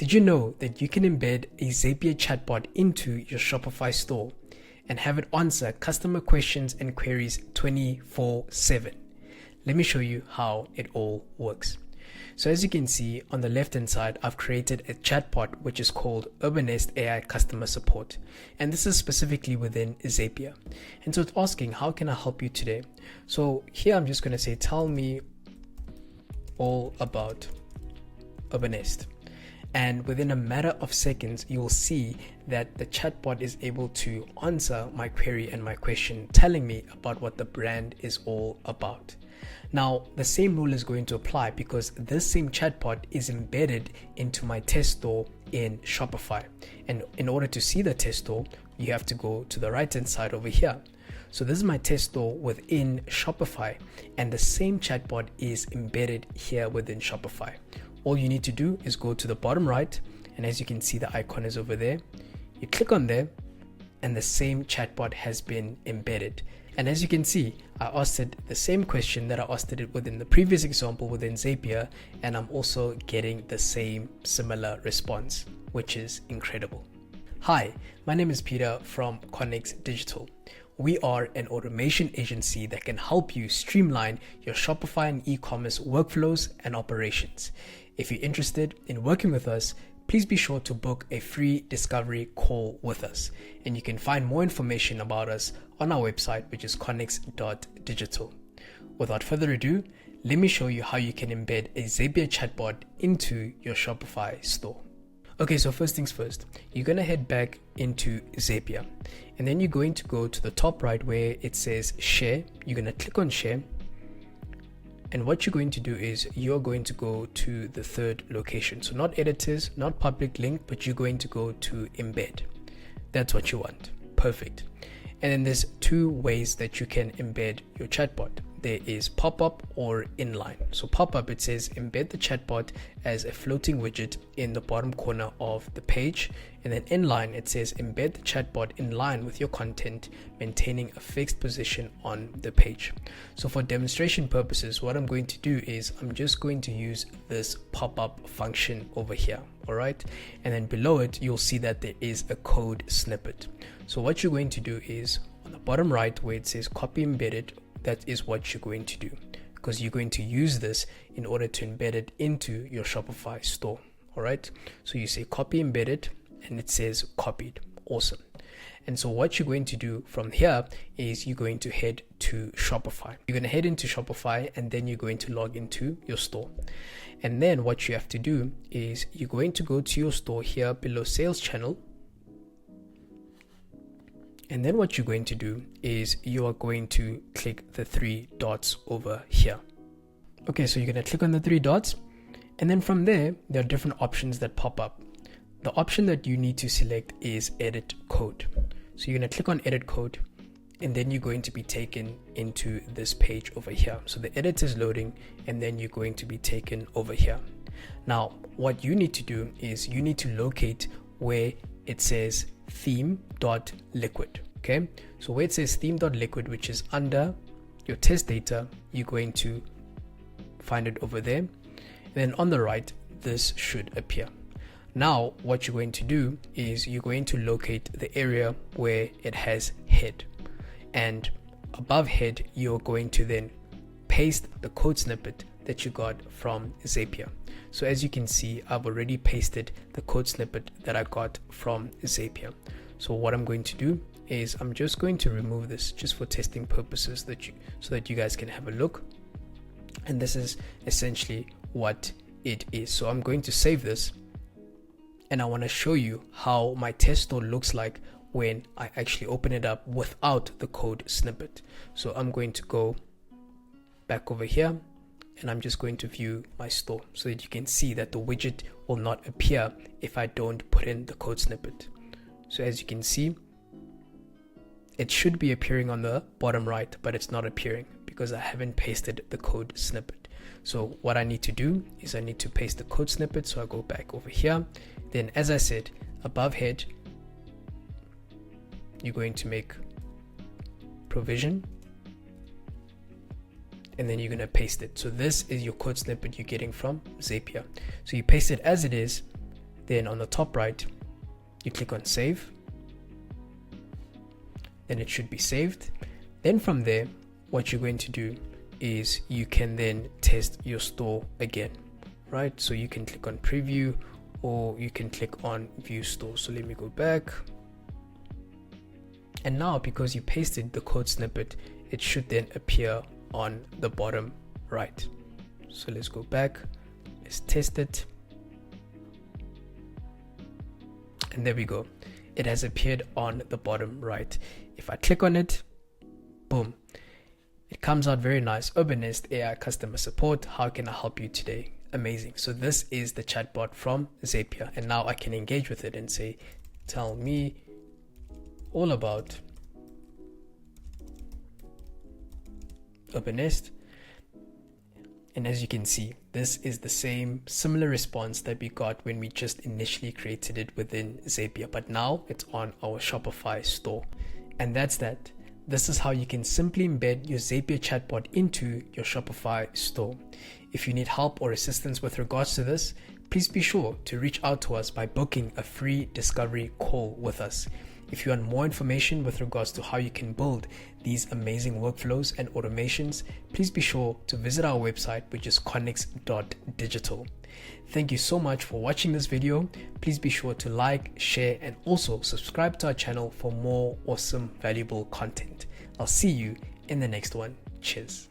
Did you know that you can embed a Zapier chatbot into your Shopify store and have it answer customer questions and queries 24/7? Let me show you how it all works. So as you can see on the left hand side, I've created a chatbot which is called Urbanest AI Customer Support, and this is specifically within Zapier. And so it's asking, how can I help you today? So here I'm just going to say, tell me all about Urbanest. And within a matter of seconds, you'll see that the chatbot is able to answer my query and my question, telling me about what the brand is all about. Now, the same rule is going to apply because this same chatbot is embedded into my test store in Shopify. And in order to see the test store, you have to go to the right-hand side over here. So this is my test store within Shopify, and the same chatbot is embedded here within Shopify. All you need to do is go to the bottom right, and as you can see, the icon is over there. You click on there, and the same chatbot has been embedded. And as you can see, I asked it the same question that I asked it within the previous example within Zapier, and I'm also getting the same similar response, which is incredible. Hi, my name is Peter from Connex Digital. We are an automation agency that can help you streamline your Shopify and e-commerce workflows and operations. If you're interested in working with us, please be sure to book a free discovery call with us. And you can find more information about us on our website, which is connex.digital. Without further ado, let me show you how you can embed a Zapier chatbot into your Shopify store. Okay, so first things first, you're going to head back into Zapier, and then you're going to go to the top right where it says share. You're going to click on share. And what you're going to do is you're going to go to the third location. So not editors, not public link, but you're going to go to embed. That's what you want. Perfect. And then there's two ways that you can embed your chatbot. There is Popup or Inline. So Popup, it says embed the chatbot as a floating widget in the bottom corner of the page. And then Inline, it says embed the chatbot in line with your content, maintaining a fixed position on the page. So for demonstration purposes, what I'm going to do is I'm just going to use this pop-up function over here. All right. And then below it, you'll see that there is a code snippet. So what you're going to do is on the bottom right where it says copy embedded, that is what you're going to do, because you're going to use this in order to embed it into your Shopify store. All right. So you say copy embedded and it says copied. Awesome. And so what you're going to do from here is you're going to head to Shopify. You're going to head into Shopify and then you're going to log into your store. And then what you have to do is you're going to go to your store here below sales channel. And then what you're going to do is you are going to click the three dots over here. Okay, so you're going to click on the three dots. And then from there are different options that pop up. The option that you need to select is edit code. So you're going to click on edit code, and then you're going to be taken into this page over here. So the edit is loading, and then you're going to be taken over here. Now, what you need to do is you need to locate where it says theme.liquid. Okay, so where it says theme.liquid, which is under your test data, you're going to find it over there. And then on the right, this should appear. Now, what you're going to do is you're going to locate the area where it has head, and above head, you're going to then paste the code snippet that you got from Zapier. So as you can see, I've already pasted the code snippet that I got from Zapier. So what I'm going to do is I'm just going to remove this just for testing purposes so that you guys can have a look. And this is essentially what it is. So I'm going to save this, and I want to show you how my test store looks like when I actually open it up without the code snippet. So I'm going to go back over here, and I'm just going to view my store so that you can see that the widget will not appear if I don't put in the code snippet. So as you can see, it should be appearing on the bottom right, but it's not appearing because I haven't pasted the code snippet. So what I need to do is I need to paste the code snippet. So I go back over here. Then as I said, above head, you're going to make provision, and then you're going to paste it. So this is your code snippet you're getting from Zapier. So you paste it as it is, Then on the top right, you click on save. Then it should be saved. Then from there, what you're going to do is you can then test your store again, right? So you can click on preview, or you can click on view store. So let me go back. And now, because you pasted the code snippet, it should then appear on the bottom right. So let's go back, let's test it. And there we go. It has appeared on the bottom right. If I click on it, boom, it comes out very nice. Urbanist AI customer support. How can I help you today? Amazing. So this is the chatbot from Zapier. And now I can engage with it and say, tell me all about Urbanist. And as you can see, this is the same similar response that we got when we just initially created it within Zapier, but now it's on our Shopify store. And that's that. This is how you can simply embed your Zapier chatbot into your Shopify store. If you need help or assistance with regards to this, please be sure to reach out to us by booking a free discovery call with us. If you want more information with regards to how you can build these amazing workflows and automations, please be sure to visit our website, which is connex.digital. Thank you so much for watching this video. Please be sure to like, share, and also subscribe to our channel for more awesome, valuable content. I'll see you in the next one. Cheers.